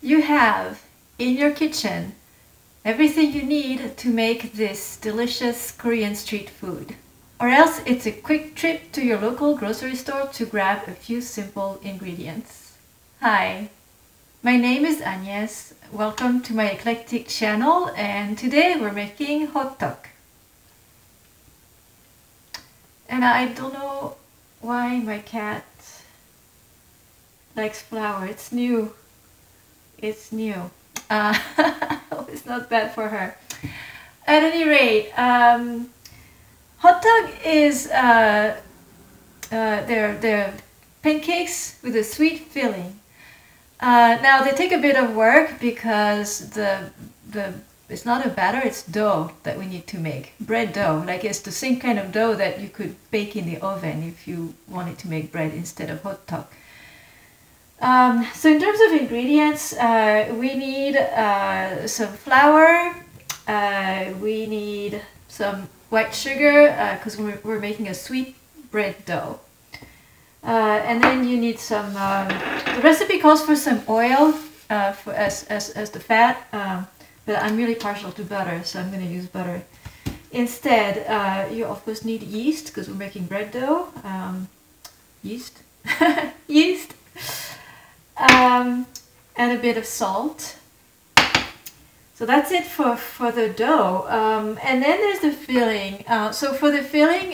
You have in your kitchen everything you need to make this delicious Korean street food. Or else it's a quick trip to your local grocery store to grab a few simple ingredients. Hi, my name is Agnes. Welcome to my eclectic channel, and today we're making hotteok. And I don't know why my cat likes flour. It's new. It's new. It's not bad for her. At any rate, hotteok is they're pancakes with a sweet filling. Now they take a bit of work because it's not a batter, it's dough that we need to make. Bread dough, like it's the same kind of dough that you could bake in the oven if you wanted to make bread instead of hotteok. So in terms of ingredients, we need some flour, we need some white sugar because we're making a sweet bread dough. And then you need some, the recipe calls for some oil as the fat, but I'm really partial to butter, so I'm going to use butter. Instead, you of course need yeast because we're making bread dough. Yeast. Yeast. And a bit of salt. So that's it for the dough. And then there's the filling. So for the filling,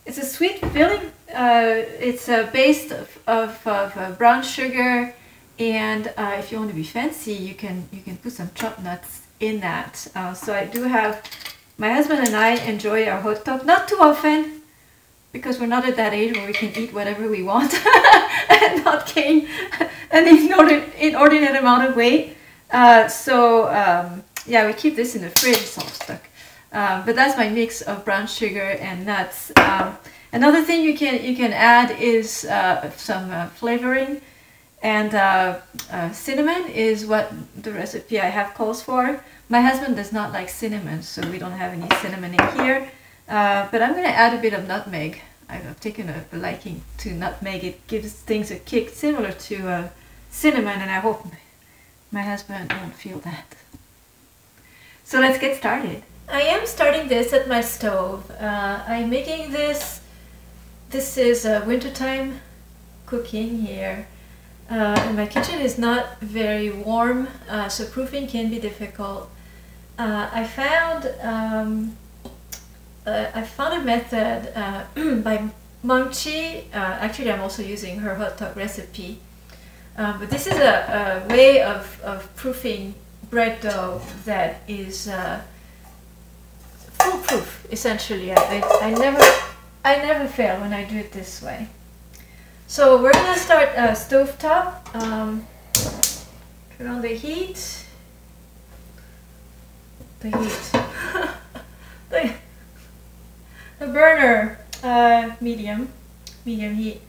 it's a sweet filling. It's based of brown sugar, and if you want to be fancy, you can put some chopped nuts in that. So I do have, my husband and I enjoy our hotteok, not too often, because we're not at that age where we can eat whatever we want and not gain an inordinate amount of weight. Yeah, we keep this in the fridge, it's all stuck. But that's my mix of brown sugar and nuts. Another thing you can add is some flavoring, and cinnamon is what the recipe I have calls for. My husband does not like cinnamon, so we don't have any cinnamon in here. But I'm going to add a bit of nutmeg. I've taken a liking to nutmeg. It gives things a kick similar to cinnamon, and I hope my husband won't feel that. So let's get started. I am starting this at my stove. I'm making this. This is wintertime cooking here. And my kitchen is not very warm, so proofing can be difficult. I found a method by Mangchi. Actually, I'm also using her hotteok recipe. But this is a way of proofing bread dough that is foolproof, essentially. I never fail when I do it this way. So we're gonna start stovetop. Turn on the heat. The burner, medium heat.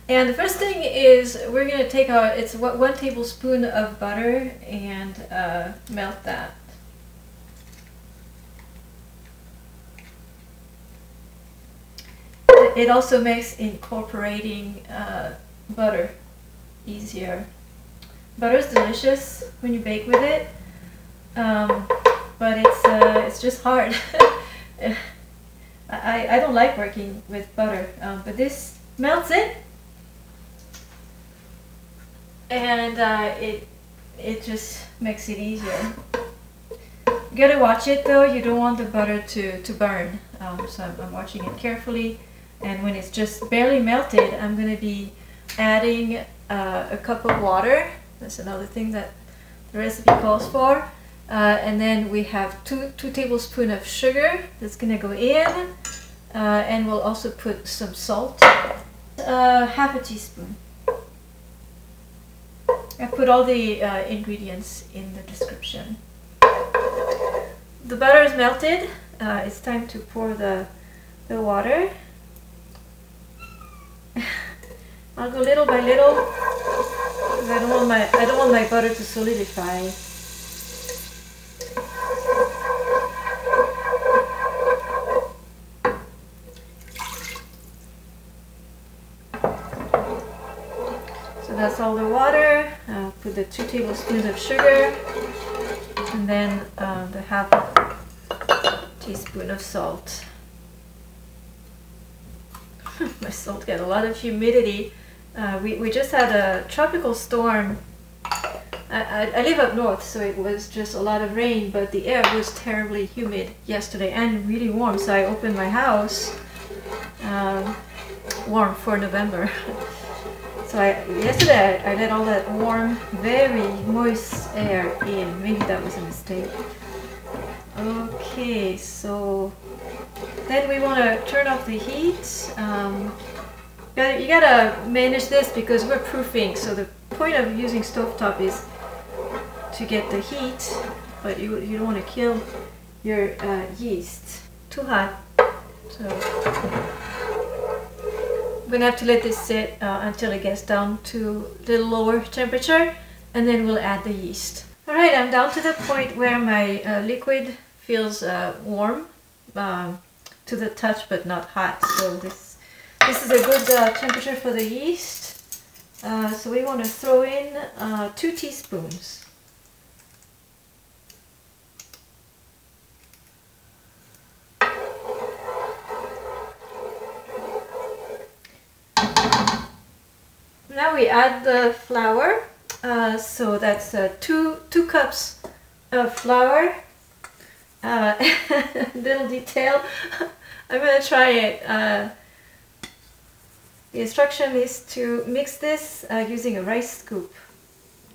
And the first thing is we're gonna take it's 1 tablespoon of butter and melt that. It also makes incorporating butter easier. Butter is delicious when you bake with it, but it's just hard. I don't like working with butter, but this melts it, and it just makes it easier. You gotta watch it though, you don't want the butter to burn, so I'm watching it carefully. And when it's just barely melted, I'm going to be adding a cup of water. That's another thing that the recipe calls for. And then we have two tablespoons of sugar that's going to go in. And we'll also put some salt. Half a teaspoon. I put all the ingredients in the description. The butter is melted. It's time to pour the water. I'll go little by little because I don't want my butter to solidify. So that's all the water. I'll put with the 2 tablespoons of sugar, and then the half teaspoon of salt. My salt got a lot of humidity. We just had a tropical storm. I live up north, so it was just a lot of rain, but the air was terribly humid yesterday and really warm, so I opened my house. Warm for November. So yesterday I let all that warm, very moist air in. Maybe that was a mistake. Okay, so then we want to turn off the heat. You gotta manage this because we're proofing, so the point of using stovetop is to get the heat, but you don't want to kill your yeast. Too hot. So I'm gonna have to let this sit until it gets down to a little lower temperature, and then we'll add the yeast. Alright, I'm down to the point where my liquid feels warm to the touch but not hot, so this is a good temperature for the yeast. So we want to throw in 2 teaspoons. Now we add the flour, so that's 2 cups of flour. Little detail, I'm going to try it. The instruction is to mix this using a rice scoop.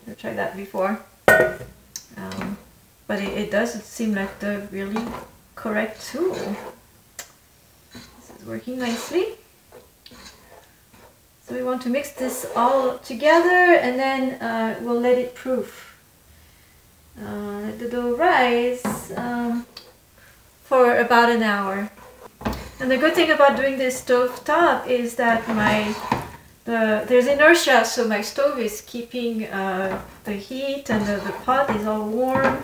I've tried that before, but it doesn't seem like the really correct tool. This is working nicely. So we want to mix this all together, and then we'll let it proof. Let the dough rise for about an hour. And the good thing about doing this stove top is that there's inertia, so my stove is keeping the heat, and the pot is all warm.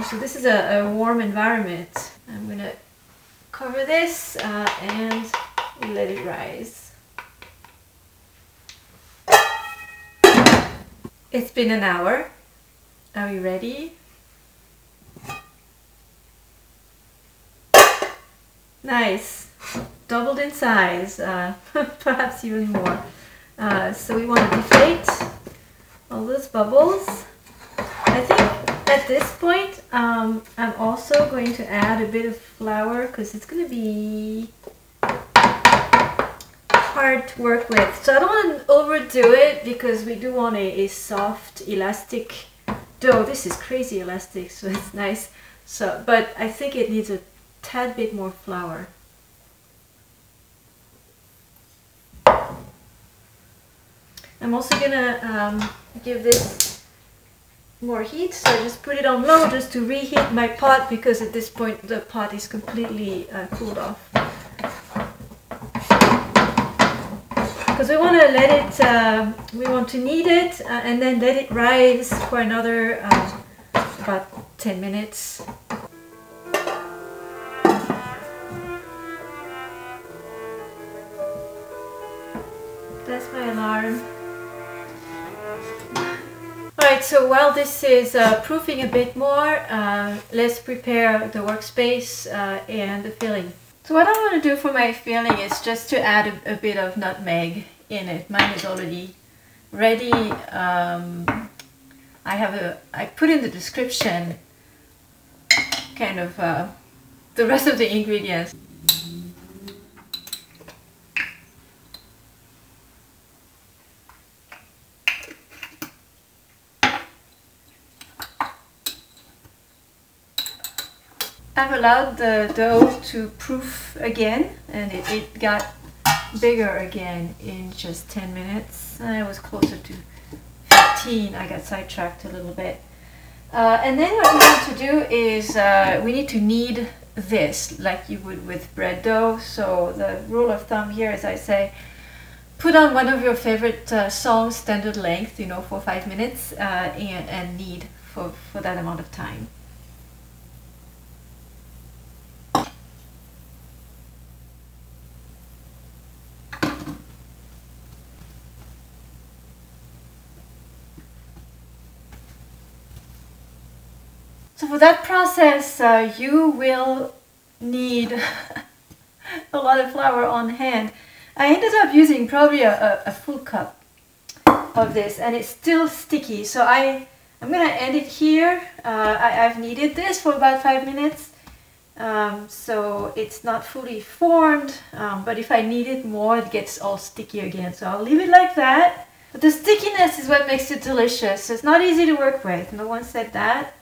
So this is a warm environment. I'm gonna cover this and let it rise. It's been an hour. Are you ready? Nice. Doubled in size, perhaps even more. So we want to deflate all those bubbles. I think at this point I'm also going to add a bit of flour because it's going to be hard to work with. So I don't want to overdo it because we do want a soft, elastic dough. This is crazy elastic, so it's nice. So, but I think it needs a tad bit more flour. I'm also gonna give this more heat, so I just put it on low just to reheat my pot, because at this point the pot is completely cooled off. Because we want to let it, we want to knead it and then let it rise for another about 10 minutes. That's my alarm. Alright, so while this is proofing a bit more, let's prepare the workspace and the filling. So what I want to do for my filling is just to add a bit of nutmeg in it. Mine is already ready. I put in the description kind of the rest of the ingredients. I've allowed the dough to proof again, and it got bigger again in just 10 minutes. I was closer to 15. I got sidetracked a little bit. And then what we want to do is we need to knead this like you would with bread dough. So the rule of thumb here is I say put on one of your favorite songs, standard length, you know, for 5 minutes, and knead for that amount of time. So for that process, you will need a lot of flour on hand. I ended up using probably a full cup of this, and it's still sticky. So I'm gonna end it here. I've kneaded this for about 5 minutes, so it's not fully formed, but if I knead it more, it gets all sticky again. So I'll leave it like that. But the stickiness is what makes it delicious. It's not easy to work with. No one said that.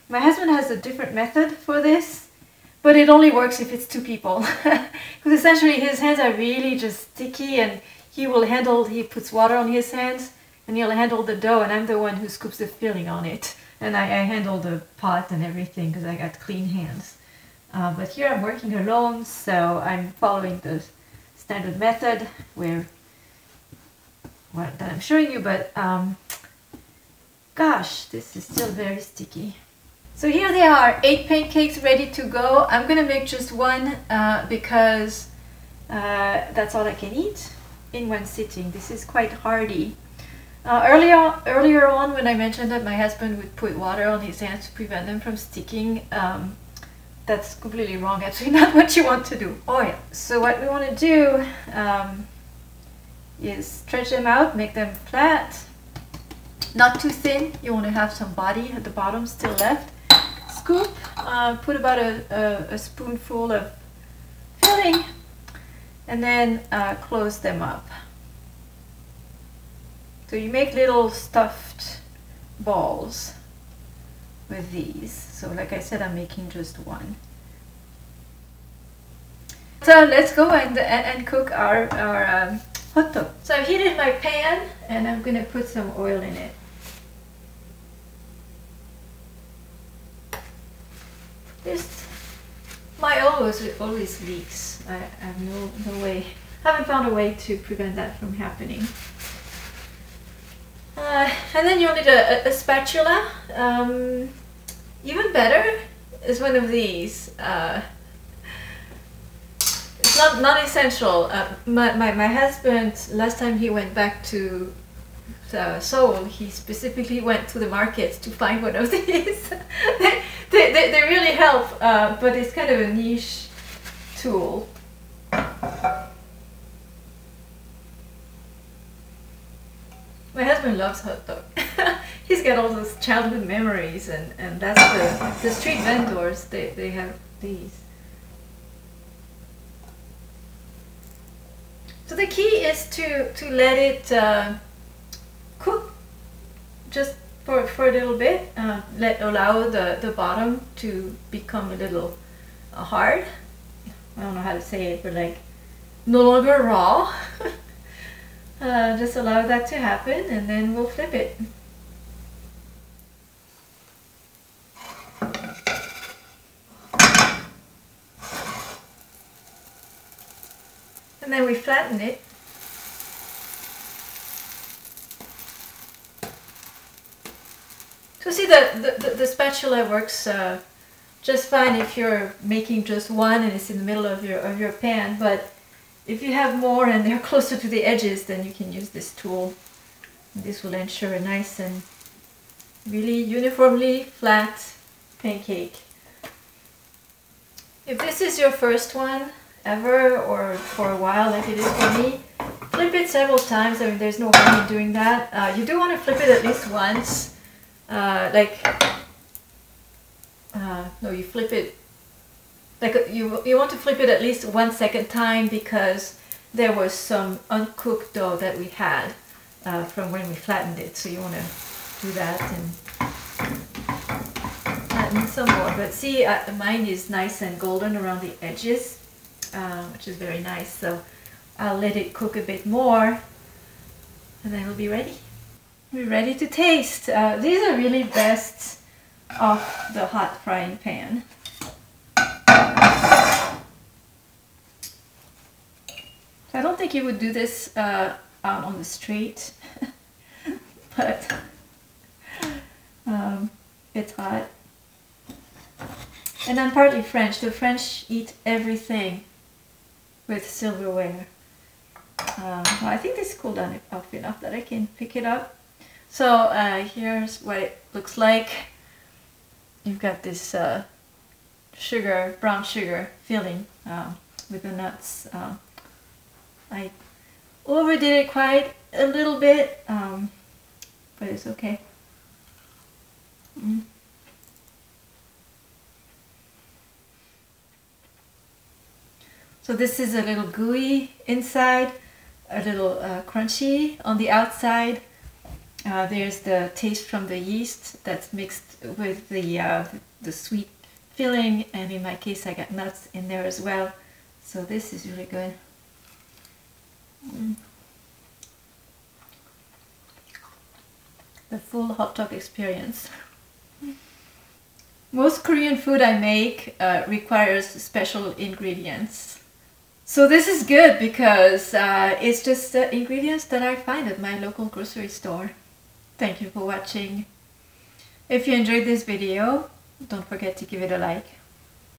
My husband has a different method for this, but it only works if it's 2 people. Because essentially his hands are really just sticky, and he puts water on his hands and he'll handle the dough, and I'm the one who scoops the filling on it. And I handle the pot and everything because I got clean hands. But here I'm working alone, so I'm following the standard method that I'm showing you, but gosh, this is still very sticky. So here they are, 8 pancakes ready to go. I'm gonna make just one because that's all I can eat in one sitting. This is quite hearty. Earlier on, when I mentioned that my husband would put water on his hands to prevent them from sticking, that's completely wrong. Actually, not what you want to do. Oil. So what we want to do is stretch them out, make them flat, not too thin. You want to have some body at the bottom still left. Scoop, put about a spoonful of filling, and then close them up. So you make little stuffed balls with these. So like I said, I'm making just one. So let's go and cook our hotteok. So I've heated my pan and I'm going to put some oil in it. My oil always leaks. I have no way. Haven't found a way to prevent that from happening. And then you'll need a spatula. Even better is one of these. It's not essential. My husband, last time he went back to Seoul, he specifically went to the market to find one of these. they really help, but it's kind of a niche tool. My husband loves hotteok. He's got all those childhood memories, and that's the street vendors, they have these. So the key is to let it cook just for a little bit. Allow the bottom to become a little hard. I don't know how to say it, but like no longer raw. Just allow that to happen, and then we'll flip it. And then we flatten it. So see, the spatula works just fine if you're making just one and it's in the middle of your pan, but if you have more and they're closer to the edges, then you can use this tool. This will ensure a nice and really uniformly flat pancake. If this is your first one ever, or for a while like it is for me, flip it several times. I mean, there's no harm in doing that. You do want to flip it at least once. No, you flip it like you want to flip it at least 1 second time, because there was some uncooked dough that we had from when we flattened it. So you want to do that and flatten some more. But see, mine is nice and golden around the edges, which is very nice. So I'll let it cook a bit more, and then it'll be ready. We're ready to taste. These are really best off the hot frying pan. I don't think you would do this out on the street, but it's hot. And I'm partly French. The French eat everything with silverware. Well, I think this cooled down off enough that I can pick it up. So here's what it looks like. You've got this sugar, brown sugar filling with the nuts. I overdid it quite a little bit, but it's okay. So this is a little gooey inside, a little crunchy on the outside. There's the taste from the yeast that's mixed with the sweet filling, and in my case I got nuts in there as well. So this is really good. The full Hotteok experience. Most Korean food I make requires special ingredients. So this is good because it's just the ingredients that I find at my local grocery store. Thank you for watching. If you enjoyed this video, don't forget to give it a like.